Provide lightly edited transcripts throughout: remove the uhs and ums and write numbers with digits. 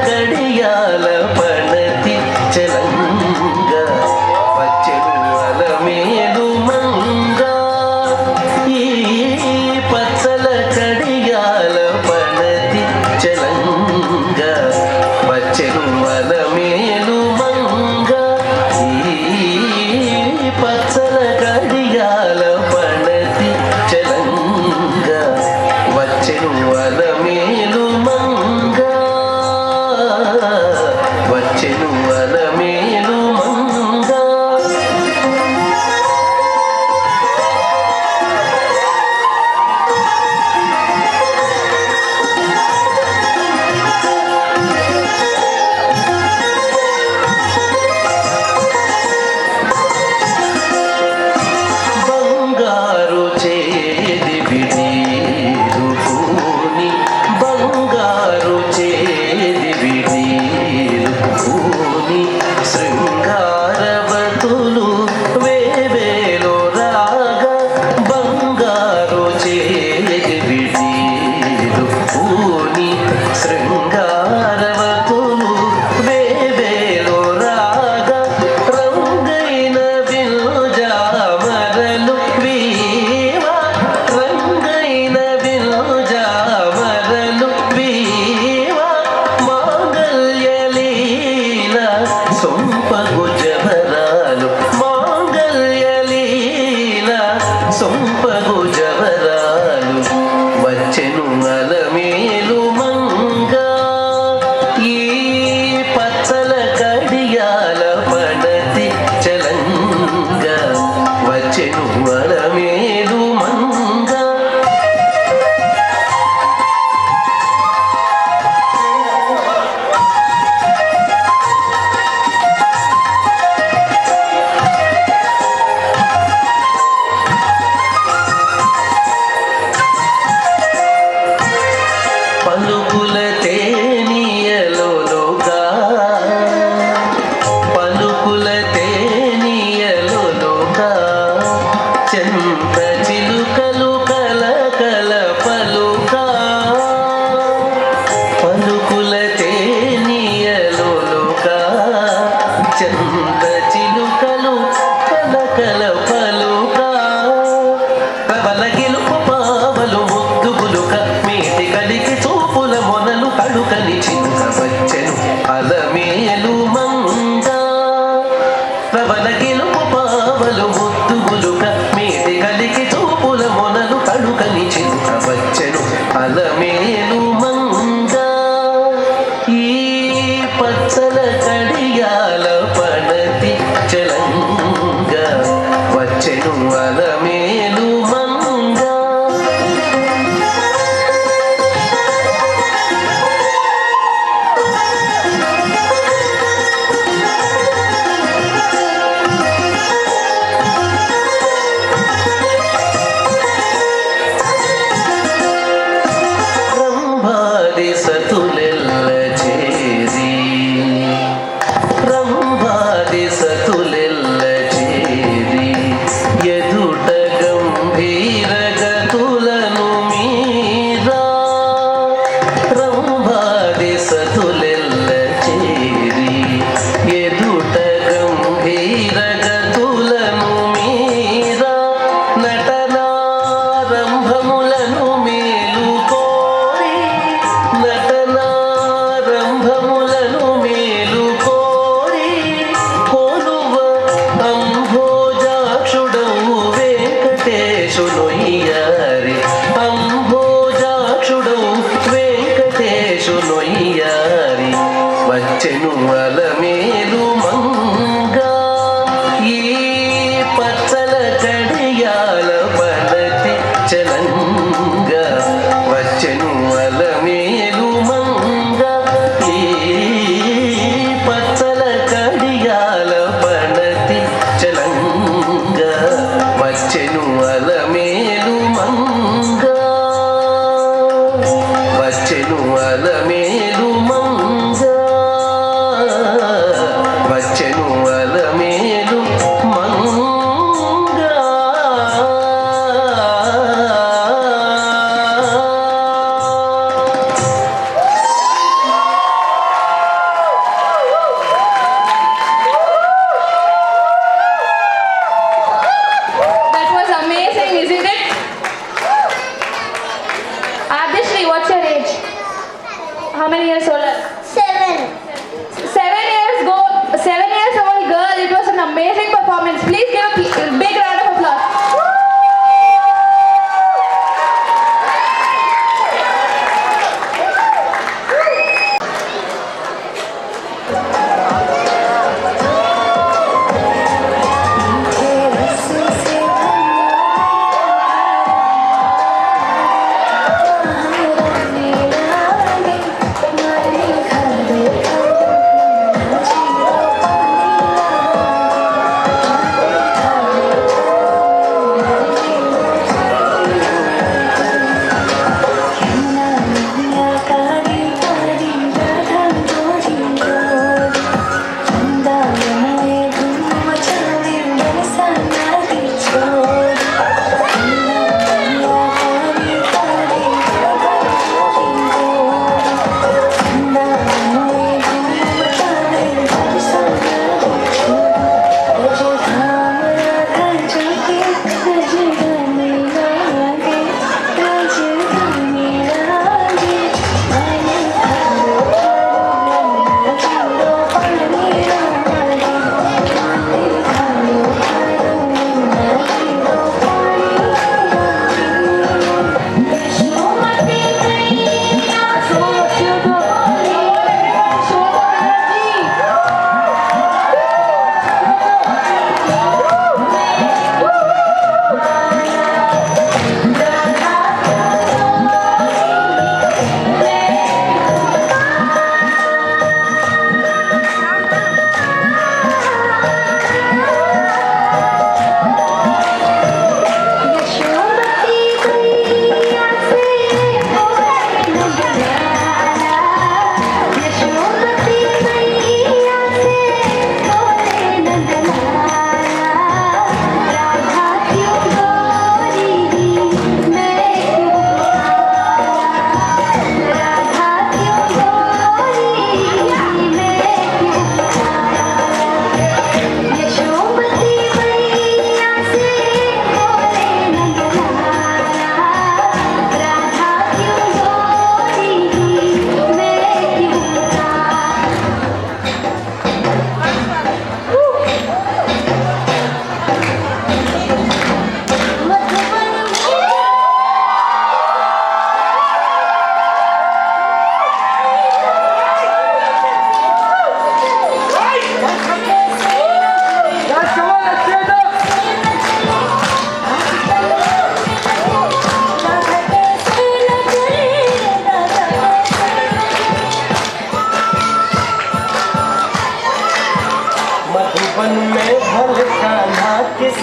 కడియాల పణతి చలంగా వచ్చెను అలమేలు మంగా ఈ పచ్చల కడియాల పణతి చలంగా వచ్చెను అలమేలు మంగా ఈ పచ్చల కడియాల పణతి చలంగా వచ్చెను అలమేలు మంగా వచ్చెను అలమేలు మంగా బంగారు చేది విడీరుకుని బంగారు చేది విడీరుకుని శృంగారవతులు వేవేలో రాగా బంగారు చేది విడీరుకుని శృంగారవతులు వేవేలో రాగా రంగైన వినుజామరలు వీవా రంగైన వినుజామరలు వీవా మాంగల్యలీల సొంపగు జవరాలు మాంగల్యలీల సొంపగు జవరాలు వచ్చెను అలమేలు మంగా ఈ పచ్చల కడియాల పణతి చలంగా వచ్చెను అలమేలు మంగా పలుకుల తేనియలోగా పలుకుల తేనియలోగా చెంత చిలుకలు కలకల పలుకా పలుకుల తేనియలోగా చెంత చిలుకలు కలకల పలుకా ప్రబల గెలుపు పావలు ముద్దు గులుక మీటి కలికి చూపుల మొనలు కడుకని చింత వచ్చెను అలమేలు మంగా ప్రబల గెలుపు పావలు ముద్దు గులుక మీటి కలికి చూపుల మొనలు కడుకని చింత వచ్చెను అలమేలు మంగా ఈ పచ్చల కడియాల పణతి చలంగా వచ్చెను అలమేలు మంగా రంభాది సతులెల్ల చేరి రంభాది సతులెల్ల చేరి ఎదుట గంభీర గతులను మీరా రంభాది సతులెల్ల చేరి ఎదుట గంభీర గతులను మీరా నటనారంభములను మేలుకోరి నటనారంభములను మేలుకోరి కొలువ అంభోజాక్షుడవు వెంకటేశునొయ్యారి అంభోజాక్షుడవు వెంకటేశునొయ్యారి వచ్చెను అలమేలు మంగా ఈ పచ్చల కడియాల పణతి చలంగా వచ్చెను అలమేలు మంగా ఈ పచ్చల కడియాల పణతి చలంగా వచ్చెను అలమేలు మంగా వచ్చెను అలమేలు మంగా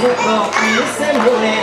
గోపీసులే